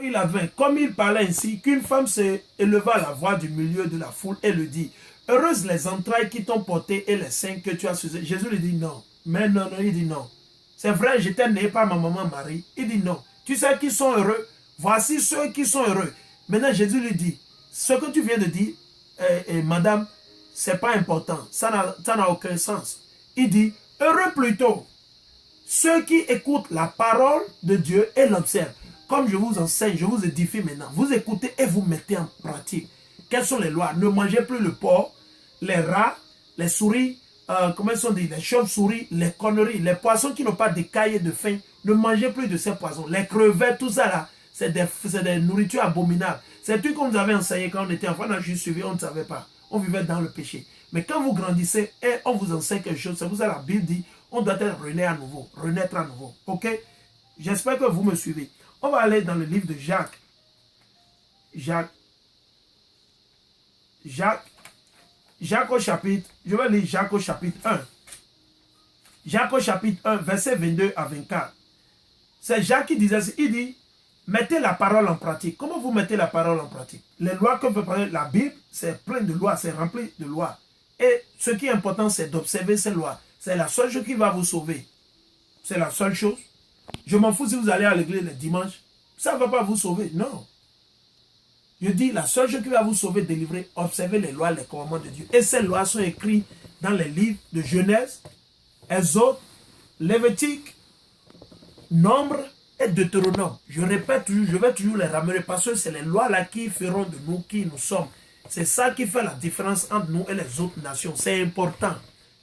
Il avait, comme il parlait ainsi, qu'une femme se éleva à la voix du milieu de la foule et lui dit, heureuses les entrailles qui t'ont porté et les seins que tu as suscités. Jésus lui dit non. Mais non, non, il dit non. C'est vrai, j'étais né par ma maman Marie. Il dit non. Tu sais qui sont heureux? Voici ceux qui sont heureux. Maintenant, Jésus lui dit, ce que tu viens de dire, madame, c'est pas important. Ça n'a aucun sens. Il dit, heureux plutôt ceux qui écoutent la parole de Dieu et l'observent. Comme je vous enseigne, je vous édifie maintenant. Vous écoutez et vous mettez en pratique. Quelles sont les lois? Ne mangez plus le porc, les rats, les souris, comment ils sont dit, les chauves-souris, les conneries, les poissons qui n'ont pas d'écailles et de faim. Ne mangez plus de ces poissons. Les crevettes, tout ça là, c'est des nourritures abominables. C'est tout qu'on nous avait enseigné quand on était enfant. On a juste suivi, on ne savait pas. On vivait dans le péché. Mais quand vous grandissez et on vous enseigne quelque chose, c'est pour ça que la Bible dit, on doit être rené à nouveau, renaître à nouveau. Ok? J'espère que vous me suivez. On va aller dans le livre de Jacques. Jacques au chapitre, je vais lire Jacques au chapitre 1. Jacques au chapitre 1, verset 22 à 24. C'est Jacques qui disait, il dit, mettez la parole en pratique. Comment vous mettez la parole en pratique? Les lois que peut parler la Bible, c'est plein de lois, c'est rempli de lois. Et ce qui est important, c'est d'observer ces lois. C'est la seule chose qui va vous sauver. C'est la seule chose. Je m'en fous si vous allez à l'église le dimanche. Ça ne va pas vous sauver, non. Je dis, la seule chose qui va vous sauver, délivrer, observez les lois, les commandements de Dieu. Et ces lois sont écrites dans les livres de Genèse, Exode, Lévitique, Nombre et Deutéronome. Je répète toujours, je vais toujours les ramener parce que c'est les lois là qui feront de nous qui nous sommes. C'est ça qui fait la différence entre nous et les autres nations. C'est important,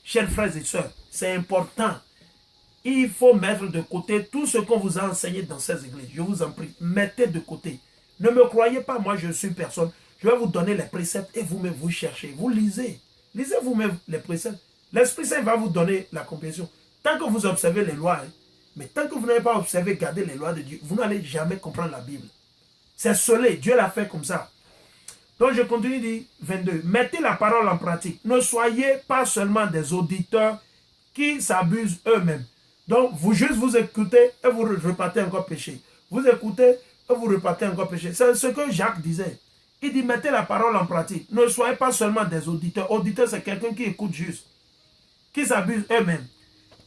chers frères et sœurs, c'est important. Il faut mettre de côté tout ce qu'on vous a enseigné dans ces églises. Je vous en prie, mettez de côté. Ne me croyez pas, moi je suis personne. Je vais vous donner les préceptes et vous-même vous cherchez. Vous lisez. Lisez vous-même les préceptes. L'Esprit Saint va vous donner la compréhension. Tant que vous observez les lois, mais tant que vous n'avez pas observé, gardé les lois de Dieu, vous n'allez jamais comprendre la Bible. C'est scellé. Dieu l'a fait comme ça. Donc je continue, dit 22. Mettez la parole en pratique. Ne soyez pas seulement des auditeurs qui s'abusent eux-mêmes. Donc, vous écoutez et vous repartez encore péché. Vous écoutez et vous repartez encore péché. C'est ce que Jacques disait. Il dit, mettez la parole en pratique. Ne soyez pas seulement des auditeurs. Auditeur, c'est quelqu'un qui écoute juste. Qui s'abuse eux-mêmes.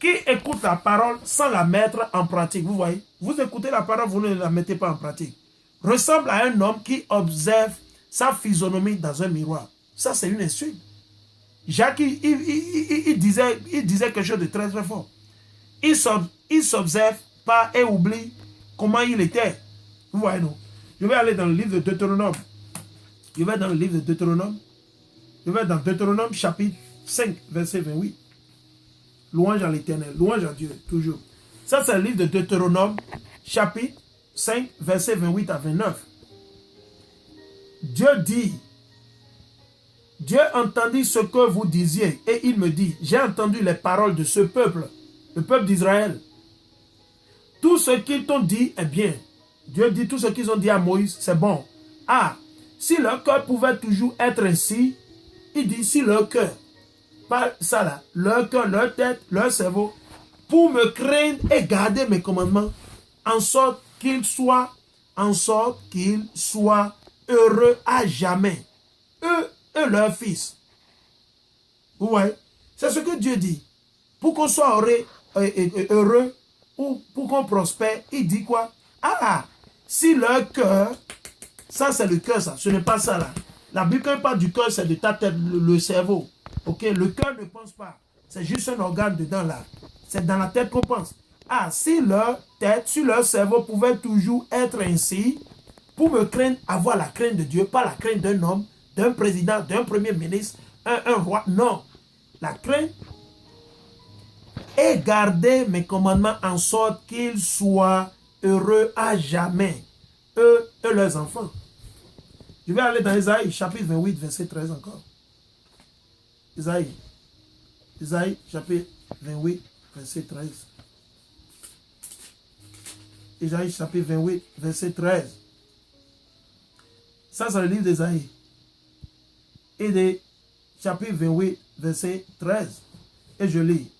Qui écoute la parole sans la mettre en pratique. Vous voyez? Vous écoutez la parole, vous ne la mettez pas en pratique. Ressemble à un homme qui observe sa physionomie dans un miroir. Ça, c'est une insulte. Jacques, il disait quelque chose de très très fort. Il s'observe pas et oublie comment il était. Vous voyez, non? Je vais aller dans le livre de Deutéronome. Je vais dans le livre de Deutéronome. Je vais dans Deutéronome chapitre 5, verset 28. Louange à l'Éternel, louange à Dieu, toujours. Ça, c'est le livre de Deutéronome, chapitre 5, verset 28 à 29. Dieu dit, Dieu entendit ce que vous disiez et il me dit, j'ai entendu les paroles de ce peuple, le peuple d'Israël. Tout ce qu'ils t'ont dit est bien. Dieu dit tout ce qu'ils ont dit à Moïse, c'est bon. Ah, si leur cœur pouvait toujours être ainsi, il dit si leur cœur, pas ça là, leur cœur, leur tête, leur cerveau, pour me craindre et garder mes commandements, en sorte qu'ils soient heureux à jamais. Eux et leurs fils. Vous voyez? C'est ce que Dieu dit. Pour qu'on soit heureux ou pour qu'on prospère, il dit quoi? Ah, si leur cœur, ça c'est le cœur, ça, ce n'est pas ça là. La Bible, quand elle parle du cœur, c'est de ta tête, le cerveau. Ok, le cœur ne pense pas. C'est juste un organe dedans là. C'est dans la tête qu'on pense. Ah, si leur tête, si leur cerveau pouvait toujours être ainsi, pour me craindre, avoir la crainte de Dieu, pas la crainte d'un homme, d'un président, d'un premier ministre, un roi. Non. La crainte et garder mes commandements en sorte qu'ils soient heureux à jamais, eux et leurs enfants. Je vais aller dans Isaïe, chapitre 28, verset 13 encore. Isaïe, chapitre 28, verset 13. Isaïe, chapitre 28, verset 13. Ça, c'est le livre d'Isaïe. Et des chapitre 28, verset 13. Et je lis.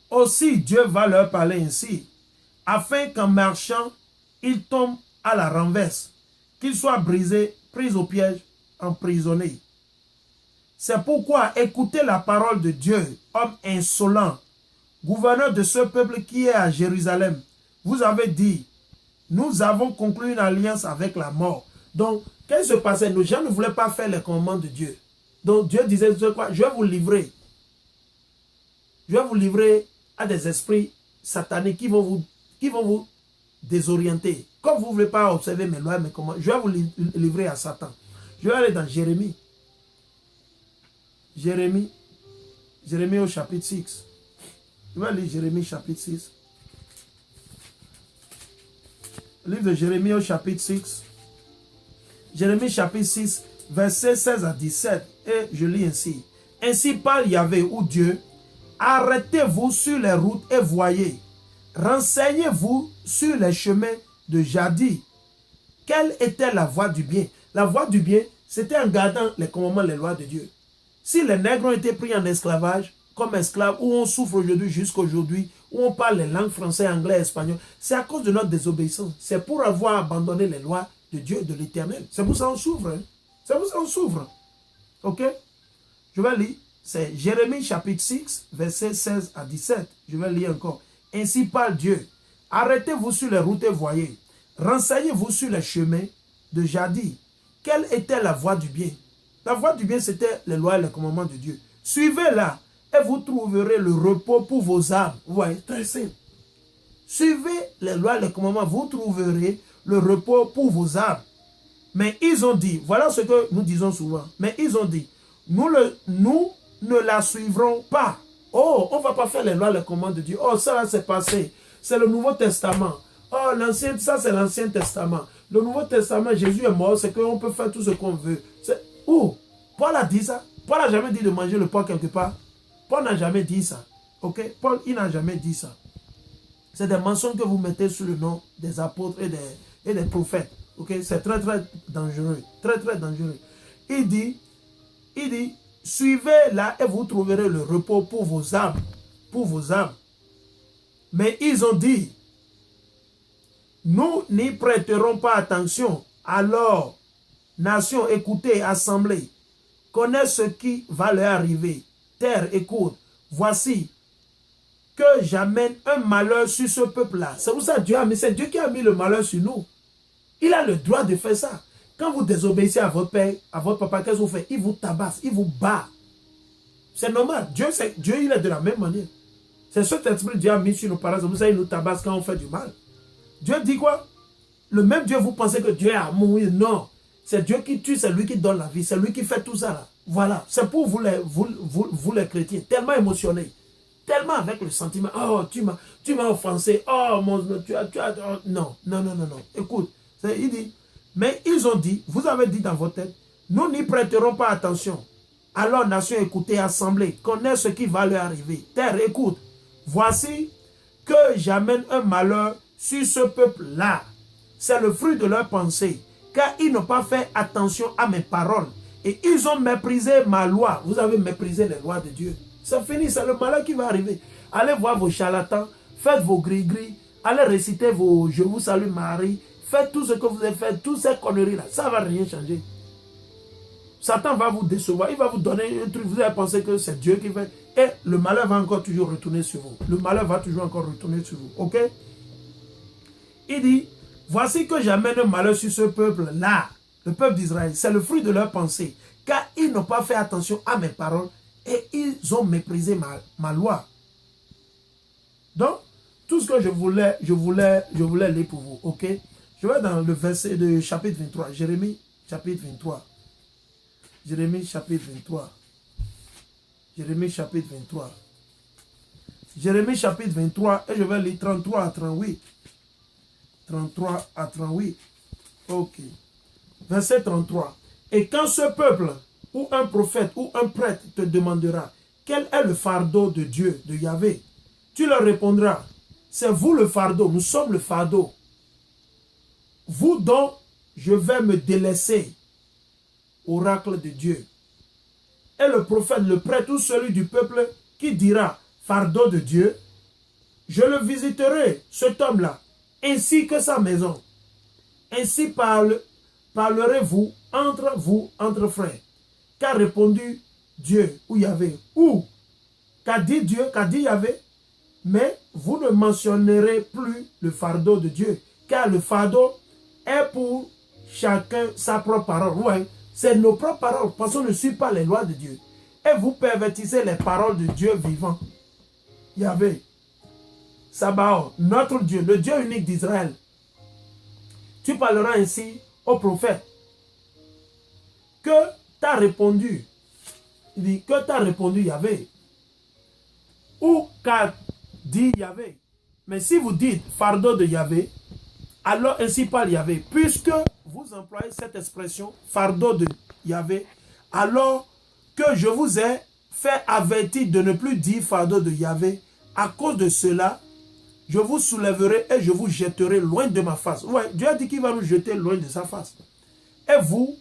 Aussi Dieu va leur parler ainsi, afin qu'en marchant il tombe à la renverse, qu'il soit brisé, pris au piège, emprisonné. C'est pourquoi écoutez la parole de Dieu, homme insolent, gouverneur de ce peuple qui est à Jérusalem. Vous avez dit, nous avons conclu une alliance avec la mort. Donc, qu'est-ce qui se passait? Nos gens ne voulaient pas faire les commandements de Dieu. Donc, Dieu disait, quoi? Je vais vous livrer. Je vais vous livrer à des esprits sataniques qui vont vous désorienter. Comme vous ne voulez pas observer mes lois, mes commandements, je vais vous livrer à Satan. Je vais aller dans Jérémie. Jérémie au chapitre 6. Je vais lire Jérémie chapitre 6. Le livre de Jérémie au chapitre 6. Jérémie chapitre 6, versets 16 à 17. Et je lis ainsi. Ainsi parle Yahvé ou Dieu. Arrêtez-vous sur les routes et voyez. Renseignez-vous sur les chemins de jadis. Quelle était la voie du bien? La voie du bien, c'était en gardant les commandements, les lois de Dieu. Si les nègres ont été pris en esclavage, comme esclaves, où on souffre aujourd'hui jusqu'à aujourd'hui, où on parle les langues français, anglais, espagnol, c'est à cause de notre désobéissance. C'est pour avoir abandonné les lois de Dieu, de l'Éternel. C'est pour ça qu'on souffre. Hein? C'est pour ça qu'on souffre. Ok? Je vais lire. C'est Jérémie chapitre 6, versets 16 à 17. Je vais lire encore. Ainsi parle Dieu. Arrêtez-vous sur les routes et voyez. Renseignez-vous sur les chemins de jadis. Quelle était la voie du bien? La voie du bien, c'était les lois et les commandements de Dieu. Suivez-la et vous trouverez le repos pour vos âmes. Vous voyez, très simple. Suivez les lois et les commandements, vous trouverez le repos pour vos âmes. Mais ils ont dit, voilà ce que nous disons souvent, mais ils ont dit, nous ne la suivrons pas. Oh, on ne va pas faire les lois et les commandements de Dieu. Oh, ça là c'est passé. C'est le Nouveau Testament. Oh, ça c'est l'Ancien Testament. Le Nouveau Testament, Jésus est mort, c'est qu'on peut faire tout ce qu'on veut. Où? Paul a dit ça. Paul n'a jamais dit de manger le porc quelque part. Paul n'a jamais dit ça. Ok? Paul, il n'a jamais dit ça. C'est des mensonges que vous mettez sous le nom des apôtres et des prophètes. Ok? C'est très, très dangereux. Très, très dangereux. Il dit, suivez-la et vous trouverez le repos pour vos âmes. Pour vos âmes. Mais ils ont dit, nous n'y prêterons pas attention. Alors, nation, écoutez, assemblée, connaissez ce qui va leur arriver. Terre, écoute, voici que j'amène un malheur sur ce peuple-là. C'est pour ça que Dieu a mis, c'est Dieu qui a mis le malheur sur nous. Il a le droit de faire ça. Quand vous désobéissez à votre père, à votre papa, qu'est-ce que vous faites? Il vous tabasse, il vous bat. C'est normal. Dieu, il est de la même manière. C'est cet esprit que Dieu a mis sur nos parents. C'est pour ça qu'il nous tabasse quand on fait du mal. Dieu dit quoi? Le même Dieu, vous pensez que Dieu est amour? Non. C'est Dieu qui tue, c'est lui qui donne la vie. C'est lui qui fait tout ça là. Voilà. C'est pour vous les chrétiens. Tellement émotionnés. Tellement avec le sentiment. Oh, tu m'as offensé. Oh, non. Écoute. Il dit. Mais ils ont dit, vous avez dit dans votre tête, nous n'y prêterons pas attention. Alors, nation, écoutez, assemblée, connaissez ce qui va leur arriver. Terre, écoute. Voici que j'amène un malheur sur ce peuple-là. C'est le fruit de leur pensée. Car ils n'ont pas fait attention à mes paroles. Et ils ont méprisé ma loi. Vous avez méprisé les lois de Dieu. C'est fini, c'est le malheur qui va arriver. Allez voir vos charlatans. Faites vos gris-gris. Allez réciter vos Je vous salue Marie. Faites tout ce que vous avez fait. Toutes ces conneries-là. Ça ne va rien changer. Satan va vous décevoir. Il va vous donner un truc. Vous allez penser que c'est Dieu qui fait. Et le malheur va encore toujours retourner sur vous. Le malheur va toujours encore retourner sur vous. Ok? Il dit, voici que j'amène un malheur sur ce peuple-là. Le peuple d'Israël. C'est le fruit de leur pensée. Car ils n'ont pas fait attention à mes paroles. Et ils ont méprisé ma loi. Donc, tout ce que je voulais lire pour vous. Ok? Je vais dans le verset de chapitre 23. Jérémie, chapitre 23. Jérémie, chapitre 23. Jérémie, chapitre 23. Jérémie, chapitre 23. Et je vais lire 33 à 38. 33 à 38. Ok. Verset 33. Et quand ce peuple, ou un prophète, ou un prêtre te demandera, quel est le fardeau de Dieu, de Yahvé, tu leur répondras, c'est vous le fardeau, nous sommes le fardeau. Vous dont je vais me délaisser, oracle de Dieu. Et le prophète, le prêtre ou celui du peuple qui dira, fardeau de Dieu, je le visiterai, cet homme-là, ainsi que sa maison. Ainsi parlerez-vous, entre frères. Qu'a répondu Dieu ou Yahvé? Ou qu'a dit Dieu, qu'a dit Yahvé? Mais vous ne mentionnerez plus le fardeau de Dieu, car le fardeau est pour chacun sa propre parole. Ouais, c'est nos propres paroles, parce qu'on ne suit pas les lois de Dieu. Et vous pervertissez les paroles de Dieu vivant. Yahvé, Sabaoth, notre Dieu, le Dieu unique d'Israël. Tu parleras ainsi au prophète. Que t'as répondu? Il dit, que t'as répondu Yahvé? Ou qu'a dit Yahvé? Mais si vous dites fardeau de Yahvé, alors ainsi parle Yahvé. Puisque vous employez cette expression fardeau de Yahvé, alors que je vous ai fait avertir de ne plus dire fardeau de Yahvé, à cause de cela, je vous soulèverai et je vous jetterai loin de ma face. Ouais, Dieu a dit qu'il va nous jeter loin de sa face. Et vous,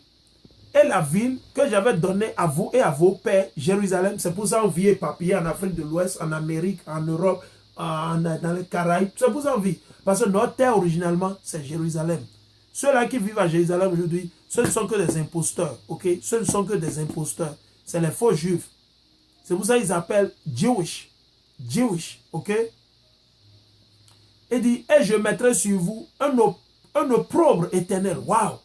et la ville que j'avais donnée à vous et à vos pères, Jérusalem, c'est pour ça qu'on vit éparpillé en Afrique de l'Ouest, en Amérique, en Europe, dans les Caraïbes. C'est pour ça qu'on vit. Parce que notre terre, originalement, c'est Jérusalem. Ceux-là qui vivent à Jérusalem aujourd'hui, ce ne sont que des imposteurs, ok? Ce ne sont que des imposteurs. C'est les faux juifs. C'est pour ça qu'ils appellent Jewish. Jewish, ok? Il dit, et je mettrai sur vous un opprobre éternel. Waouh!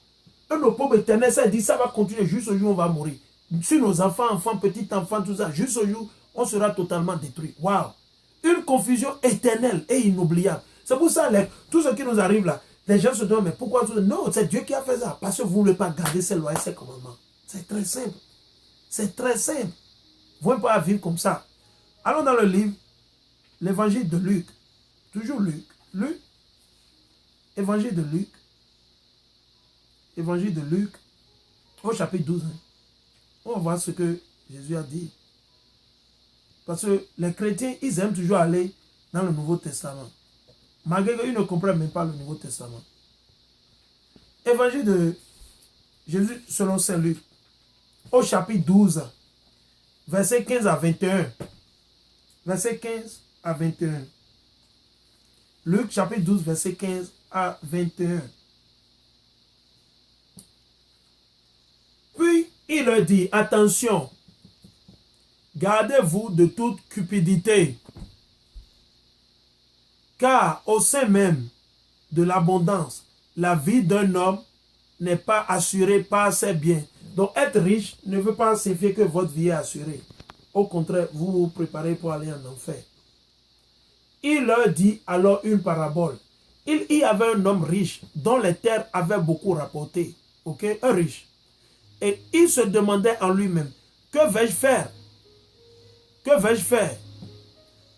Un opprobre éternel, ça dit, ça va continuer jusqu'au jour où on va mourir. Sur nos enfants, petits-enfants, tout ça, jusqu'au jour où on sera totalement détruit. Waouh! Une confusion éternelle et inoubliable. C'est pour ça, tout ce qui nous arrive là, les gens se demandent, mais pourquoi tout ça? Non, c'est Dieu qui a fait ça. Parce que vous ne voulez pas garder ses lois et ses commandements. C'est très simple. C'est très simple. Vous ne pouvez pas vivre comme ça. Allons dans le livre, l'évangile de Luc. Toujours Luc. Luc. Évangile de Luc. Évangile de Luc. Au chapitre 12. On va voir ce que Jésus a dit. Parce que les chrétiens, ils aiment toujours aller dans le Nouveau Testament. Malgré qu'ils ne comprennent même pas le Nouveau Testament. Évangile de Jésus selon Saint Luc. Au chapitre 12. Verset 15 à 21. Verset 15 à 21. Luc chapitre 12, verset 15 à 21. Puis il leur dit, attention, gardez-vous de toute cupidité, car au sein même de l'abondance, la vie d'un homme n'est pas assurée par ses biens. Donc être riche ne veut pas signifier que votre vie est assurée. Au contraire, vous vous préparez pour aller en enfer. Il leur dit alors une parabole. Il y avait un homme riche dont les terres avaient beaucoup rapporté. Ok, un riche. Et il se demandait en lui-même, que vais-je faire? Que vais-je faire?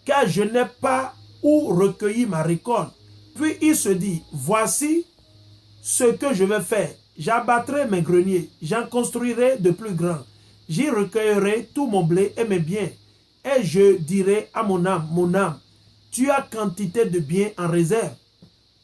Car je n'ai pas où recueillir ma récolte. Puis il se dit, voici ce que je vais faire. J'abattrai mes greniers, j'en construirai de plus grands. J'y recueillerai tout mon blé et mes biens. Et je dirai à mon âme, tu as quantité de biens en réserve.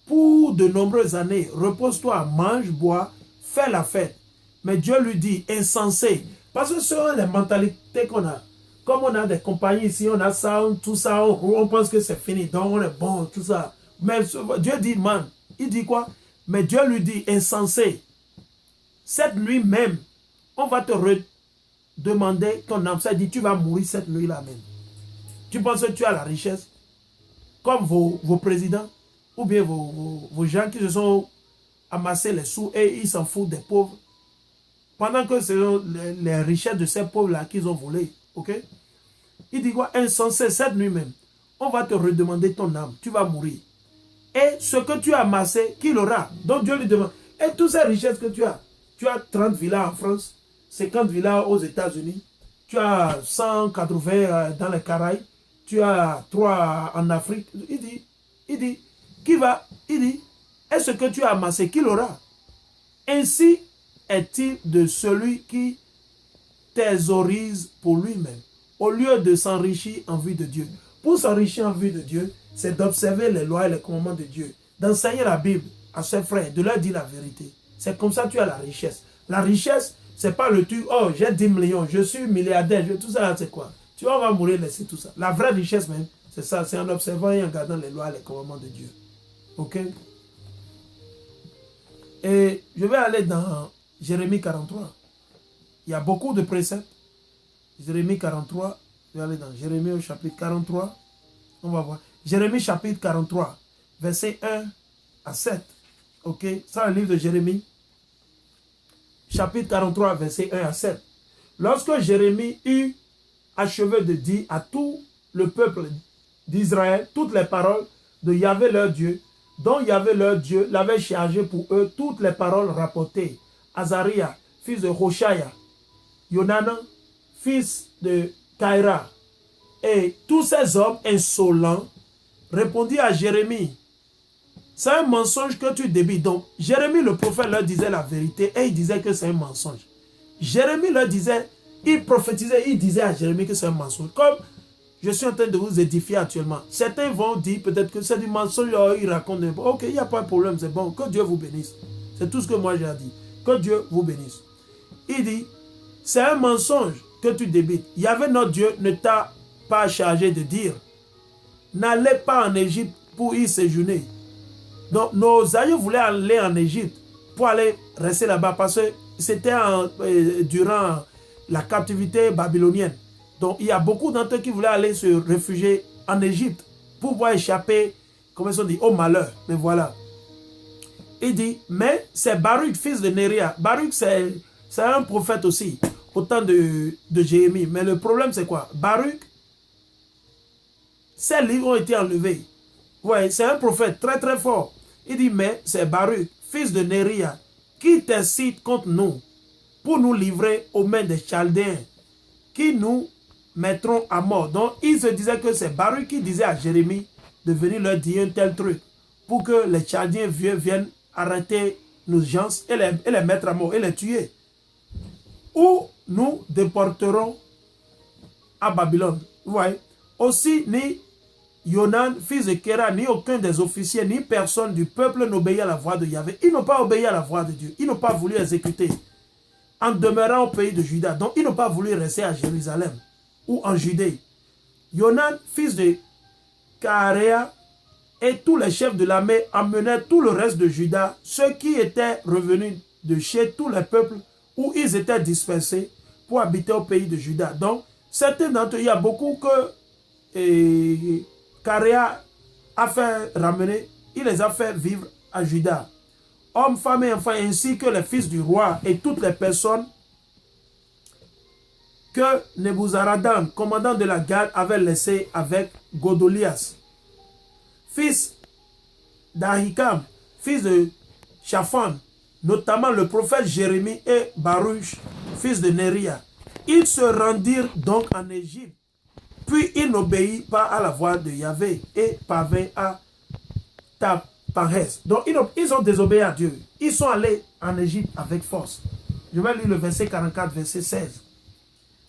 Pour de nombreuses années, repose-toi, mange, bois, fais la fête. Mais Dieu lui dit, insensé, parce que ce sont les mentalités qu'on a. Comme on a des compagnies ici, on a ça, tout ça, on pense que c'est fini, donc on est bon, tout ça. Mais Dieu dit, man, il dit quoi? Mais Dieu lui dit, insensé, cette nuit même, on va te demander ton âme. Ça dit, tu vas mourir cette nuit-là même. Tu penses que tu as la richesse? Comme vos présidents, ou bien vos gens qui se sont amassés les sous et ils s'en foutent des pauvres. Pendant que ce sont les richesses de ces pauvres-là qu'ils ont volées. Ok? Il dit quoi? Insensé, cette nuit même, on va te redemander ton âme. Tu vas mourir. Et ce que tu as amassé, qui l'aura? Donc Dieu lui demande. Et toutes ces richesses que tu as 30 villas en France, 50 villas aux États-Unis, tu as 180 dans les Caraïbes, tu as 3 en Afrique. Il dit, est-ce que tu as amassé, qui l'aura? Ainsi est-il de celui qui thésaurise pour lui-même, au lieu de s'enrichir en vue de Dieu. Pour s'enrichir en vue de Dieu, c'est d'observer les lois et les commandements de Dieu, d'enseigner la Bible à ses frères, de leur dire la vérité. C'est comme ça que tu as la richesse. La richesse, c'est pas le truc, oh, j'ai 10 millions, je suis milliardaire, tout ça, c'est quoi? Tu vois, on va mourir, laisser tout ça. La vraie richesse même, c'est ça, c'est en observant et en gardant les lois et les commandements de Dieu. Ok? Et je vais aller dans Jérémie 43. Il y a beaucoup de préceptes. Jérémie 43. Je vais aller dans Jérémie au chapitre 43. On va voir. Jérémie chapitre 43, verset 1 à 7. Ok, c'est un livre de Jérémie. Chapitre 43, verset 1 à 7. Lorsque Jérémie eut achevé de dire à tout le peuple d'Israël toutes les paroles de Yahvé leur Dieu, dont Yahvé leur Dieu l'avait chargé pour eux toutes les paroles rapportées. Azaria, fils de Hoshaya, Yonanan, fils de Kaira, et tous ces hommes insolents répondirent à Jérémie. C'est un mensonge que tu débites. Donc, Jérémie le prophète leur disait la vérité et il disait que c'est un mensonge. Jérémie leur disait, il prophétisait, il disait à Jérémie que c'est un mensonge. Comme je suis en train de vous édifier actuellement. Certains vont dire peut-être que c'est du mensonge, ils racontent. Ok, il n'y a pas de problème, c'est bon. Que Dieu vous bénisse. C'est tout ce que moi j'ai dit. Que Dieu vous bénisse. Il dit, c'est un mensonge que tu débites. Yahvé notre Dieu ne t'a pas chargé de dire, n'allez pas en Égypte pour y séjourner. Donc nos aïeux voulaient aller en Égypte pour aller rester là-bas parce que c'était durant la captivité babylonienne. Donc il y a beaucoup d'entre eux qui voulaient aller se réfugier en Égypte pour pouvoir échapper, comment ils ont dit, au malheur. Mais voilà. Il dit, mais c'est Baruch, fils de Néria. Baruch, c'est un prophète aussi, au temps de Jérémie. Mais le problème, c'est quoi? Baruch, ces livres ont été enlevés. Ouais, c'est un prophète très très fort. Il dit, mais c'est Baruch, fils de Néria, qui t'incite contre nous pour nous livrer aux mains des Chaldéens, qui nous mettront à mort. Donc, il se disait que c'est Baruch qui disait à Jérémie de venir leur dire un tel truc pour que les Chaldéens viennent arrêter nos gens et les mettre à mort et les tuer. Ou nous déporterons à Babylone. Vous voyez? Aussi, ni Yonan, fils de Kéra, ni aucun des officiers, ni personne du peuple n'obéit à la voix de Yahvé. Ils n'ont pas obéi à la voix de Dieu. Ils n'ont pas voulu exécuter en demeurant au pays de Juda. Donc, ils n'ont pas voulu rester à Jérusalem ou en Judée. Yonan, fils de Karéa, et tous les chefs de l'armée emmenèrent tout le reste de Juda, ceux qui étaient revenus de chez tous les peuples où ils étaient dispersés pour habiter au pays de Juda. Donc, certains d'entre eux, il y a beaucoup que Karéa a fait ramener, il les a fait vivre à Juda. Hommes, femmes et enfants, ainsi que les fils du roi et toutes les personnes que Nebuzaradan, commandant de la garde, avait laissées avec Godolias, fils d'Ahikam, fils de Shaphan, notamment le prophète Jérémie et Baruch, fils de Néria. Ils se rendirent donc en Égypte, puis ils n'obéirent pas à la voix de Yahvé et parvinrent à Tapanhes. Donc ils ont désobéi à Dieu. Ils sont allés en Égypte avec force. Je vais lire le verset 44, verset 16.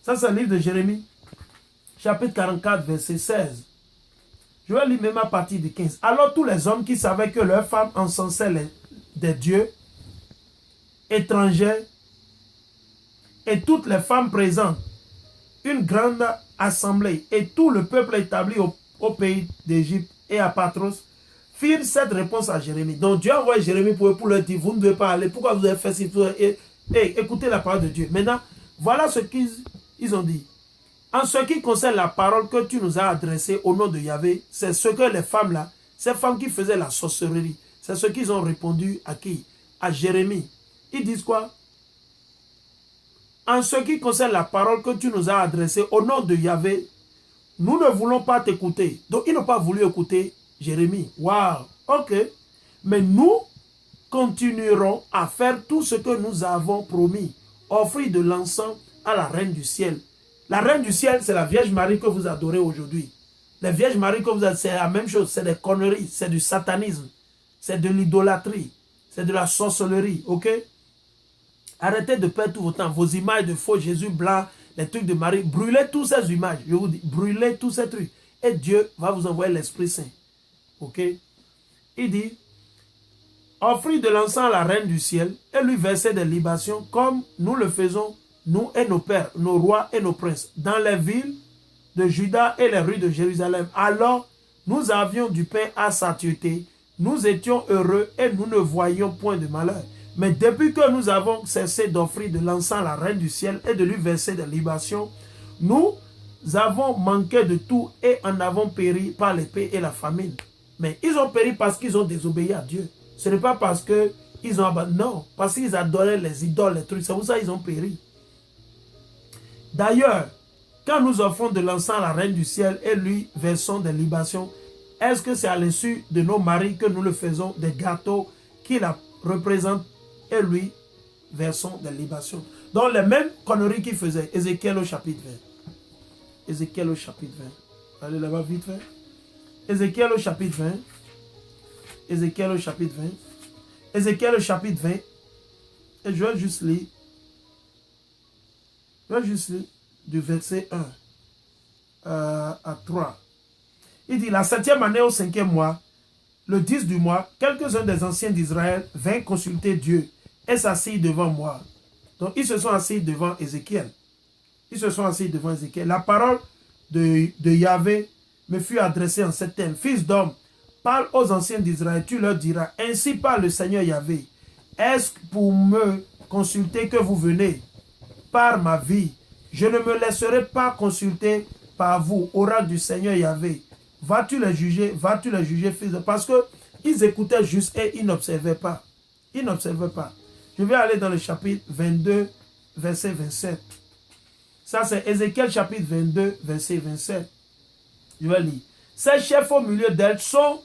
Ça, c'est le livre de Jérémie, chapitre 44, verset 16. Je vais lire même à partir du 15. Alors tous les hommes qui savaient que leurs femmes encensaient des dieux étrangers et toutes les femmes présentes, une grande assemblée et tout le peuple établi au pays d'Égypte et à Patros, firent cette réponse à Jérémie. Donc Dieu a envoyé Jérémie pour leur dire, vous ne devez pas aller, pourquoi vous avez fait ci? Écoutez la parole de Dieu. Maintenant, voilà ce qu'ils ont dit. En ce qui concerne la parole que tu nous as adressée au nom de Yahvé, c'est ce que les femmes là, ces femmes qui faisaient la sorcellerie, c'est ce qu'ils ont répondu à qui? À Jérémie. Ils disent quoi? En ce qui concerne la parole que tu nous as adressée au nom de Yahvé, nous ne voulons pas t'écouter. Donc ils n'ont pas voulu écouter Jérémie. Waouh, ok. Mais nous continuerons à faire tout ce que nous avons promis. Offrir de l'encens à la reine du ciel. La reine du ciel, c'est la Vierge Marie que vous adorez aujourd'hui. La Vierge Marie que vous adorez, c'est la même chose. C'est des conneries, c'est du satanisme. C'est de l'idolâtrie. C'est de la sorcellerie, ok? Arrêtez de perdre tout votre temps. Vos images de faux Jésus blanc, les trucs de Marie. Brûlez toutes ces images. Je vous dis, brûlez tous ces trucs. Et Dieu va vous envoyer l'Esprit Saint. Ok? Il dit, offrir de l'encens à la reine du ciel et lui verser des libations comme nous le faisons, nous et nos pères, nos rois et nos princes, dans les villes de Juda et les rues de Jérusalem. Alors, nous avions du pain à satiété, nous étions heureux et nous ne voyions point de malheur. Mais depuis que nous avons cessé d'offrir de l'encens à la reine du ciel et de lui verser des libations, nous avons manqué de tout et en avons péri par l'épée et la famine. Mais ils ont péri parce qu'ils ont désobéi à Dieu. Ce n'est pas parce qu'ils ont abandonné. Non, parce qu'ils adoraient les idoles, les trucs. C'est pour ça qu'ils ont péri. D'ailleurs, quand nous offrons de l'encens à la reine du ciel et lui versons des libations, est-ce que c'est à l'insu de nos maris que nous le faisons, des gâteaux qui la représentent et lui versons des libations? Donc les mêmes conneries qu'il faisait. Ézéchiel au chapitre 20. Ézéchiel au chapitre 20. Allez là-bas vite fait. Ézéchiel au chapitre 20. Ézéchiel au chapitre 20. Ézéchiel au chapitre 20. Et je vais juste lire. Je vais juste lire du verset 1 à 3. Il dit, la 7e année au 5e mois, le 10 du mois, quelques-uns des anciens d'Israël vinrent consulter Dieu et s'assirent devant moi. Donc, ils se sont assis devant Ézéchiel. Ils se sont assis devant Ézéchiel. La parole de Yahvé me fut adressée en ces termes. Fils d'homme, parle aux anciens d'Israël, tu leur diras, ainsi parle le Seigneur Yahvé. Est-ce pour me consulter que vous venez? Par ma vie, je ne me laisserai pas consulter par vous, oracle du Seigneur Yahvé. Vas-tu les juger, fils de... Parce qu'ils écoutaient juste et ils n'observaient pas. Ils n'observaient pas. Je vais aller dans le chapitre 22, verset 27. Ça, c'est Ézéchiel chapitre 22, verset 27. Je vais lire. Ces chefs au milieu d'elles sont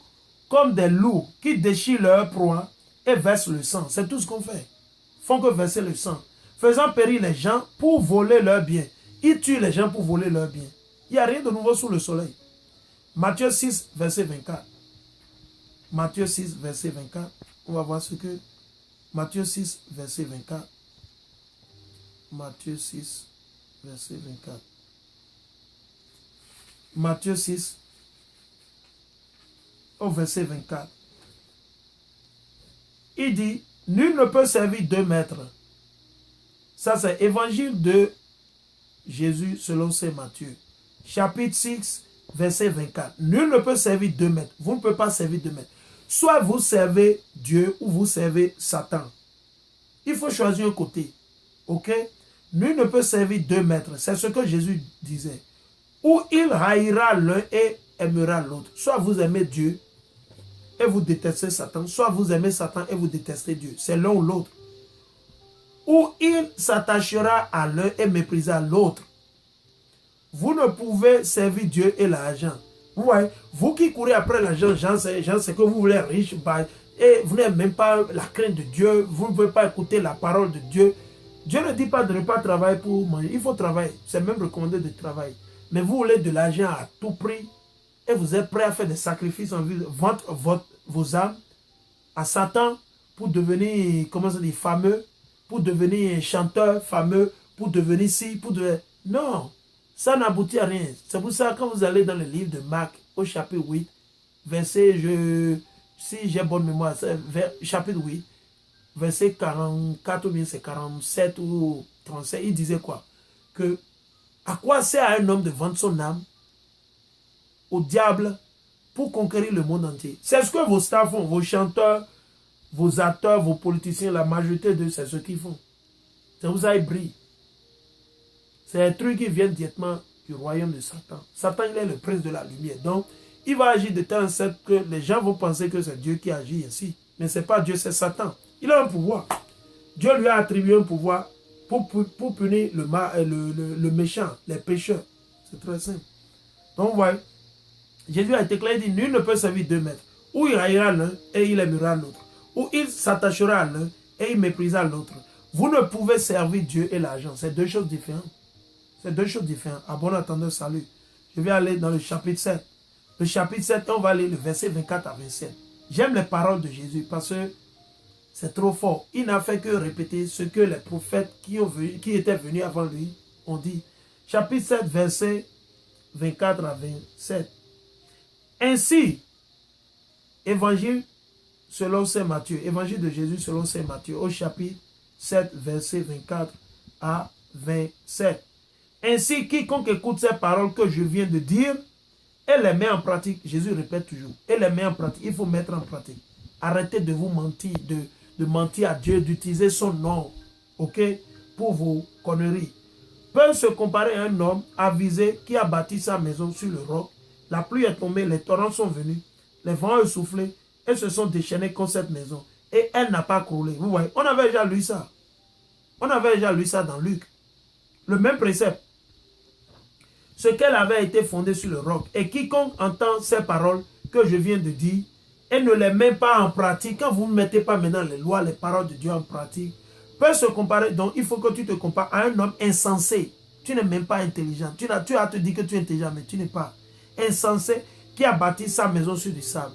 comme des loups qui déchirent leur proie et versent le sang. C'est tout ce qu'on fait. Ils font que verser le sang. Faisant périr les gens pour voler leurs biens. Ils tuent les gens pour voler leurs biens. Il n'y a rien de nouveau sous le soleil. Matthieu 6, verset 24. Matthieu 6, verset 24. On va voir ce que... Matthieu 6, verset 24. Matthieu 6, verset 24. Matthieu 6, au verset 24. Il dit, nul ne peut servir 2 maîtres. Ça, c'est Évangile de Jésus selon saint Matthieu. Chapitre 6, verset 24. Nul ne peut servir 2 maîtres. Vous ne pouvez pas servir 2 maîtres. Soit vous servez Dieu ou vous servez Satan. Il faut choisir un côté. Ok? Nul ne peut servir 2 maîtres. C'est ce que Jésus disait. Ou il haïra l'un et aimera l'autre. Soit vous aimez Dieu et vous détestez Satan. Soit vous aimez Satan et vous détestez Dieu. C'est l'un ou l'autre. Ou il s'attachera à l'un et méprisera l'autre. Vous ne pouvez servir Dieu et l'argent. Ouais, vous qui courez après l'argent, c'est que vous voulez être riche, et vous n'avez même pas la crainte de Dieu, vous ne pouvez pas écouter la parole de Dieu. Dieu ne dit pas de ne pas travailler pour manger, il faut travailler, c'est même recommandé de travailler. Mais vous voulez de l'argent à tout prix, et vous êtes prêt à faire des sacrifices en vue de vendre vos âmes à Satan pour devenir, comment ça dit, fameux, pour devenir chanteur fameux, pour devenir ci, pour devenir... Non, ça n'aboutit à rien. C'est pour ça que quand vous allez dans le livre de Marc, au chapitre 8, verset, si j'ai bonne mémoire, chapitre 8, verset 44 ou bien c'est 47 ou 37, il disait quoi? Que à quoi sert à un homme de vendre son âme au diable pour conquérir le monde entier? C'est ce que vos stars font, vos chanteurs, vos acteurs, vos politiciens, la majorité d'eux, c'est ce qu'ils font. C'est pour ça qu'ils brillent. C'est un truc qui vient directement du royaume de Satan. Satan, il est le prince de la lumière. Donc, il va agir de telle sorte que les gens vont penser que c'est Dieu qui agit ainsi. Mais ce n'est pas Dieu, c'est Satan. Il a un pouvoir. Dieu lui a attribué un pouvoir pour punir le méchant, les pécheurs. C'est très simple. Donc, vous voyez, Jésus a été clair, il dit, nul ne peut servir 2 maîtres. Ou il haïra l'un et il aimera l'autre. Ou il s'attachera à l'un et il méprisera l'autre. Vous ne pouvez servir Dieu et l'argent. C'est 2 choses différentes. C'est 2 choses différentes. À bon entendeur, salut. Je vais aller dans le chapitre 7. Le chapitre 7, on va aller le verset 24 à 27. J'aime les paroles de Jésus parce que c'est trop fort. Il n'a fait que répéter ce que les prophètes qui étaient venus avant lui ont dit. Chapitre 7, verset 24 à 27. Ainsi, évangile selon saint Matthieu, évangile de Jésus selon saint Matthieu, au chapitre 7, verset 24 à 27. Ainsi, quiconque écoute ces paroles que je viens de dire et les met en pratique, Jésus répète toujours, et les met en pratique, il faut mettre en pratique. Arrêtez de vous mentir, de mentir à Dieu, d'utiliser son nom, ok, pour vos conneries, peut se comparer à un homme avisé qui a bâti sa maison sur le roc. La pluie est tombée, les torrents sont venus, les vents ont soufflé et se sont déchaînés contre cette maison. Et elle n'a pas coulé. Vous voyez, on avait déjà lu ça. On avait déjà lu ça dans Luc. Le même précepte. Ce qu'elle avait été fondée sur le roc. Et quiconque entend ces paroles que je viens de dire et ne les met pas en pratique, quand vous ne mettez pas maintenant les lois, les paroles de Dieu en pratique, peut se comparer. Donc, il faut que tu te compares à un homme insensé. Tu n'es même pas intelligent. Tu as te dire que tu es intelligent, mais tu n'es pas insensé, qui a bâti sa maison sur du sable.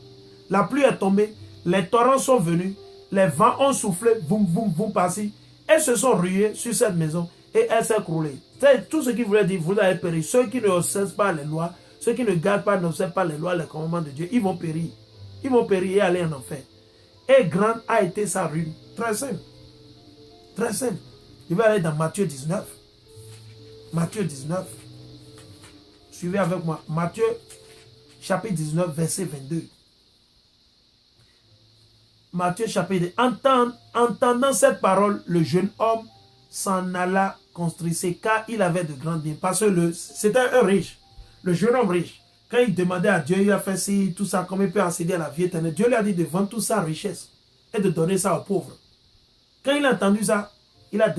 La pluie est tombée, les torrents sont venus, les vents ont soufflé, boum, boum, boum, par-ci. Elles se sont ruées sur cette maison et elle s'est écroulée. C'est tout ce qu'il voulait dire, vous allez périr. Ceux qui ne observent pas les lois, ceux qui ne gardent pas, n'observent pas les lois, les commandements de Dieu, ils vont périr. Ils vont périr et aller en enfer. Et grande a été sa ruine. Très simple. Très simple. Je vais aller dans Matthieu 19. Matthieu 19. Suivez avec moi. Matthieu, chapitre 19, verset 22. Matthieu, chapitre 2. Entendant cette parole, le jeune homme s'en alla construire, car il avait de grands biens. Parce que c'était un riche. Le jeune homme riche. Quand il demandait à Dieu, il a fait ci, tout ça, comment il peut accéder à la vie éternelle. Dieu lui a dit de vendre toute sa richesse et de donner ça aux pauvres. Quand il a entendu ça, il a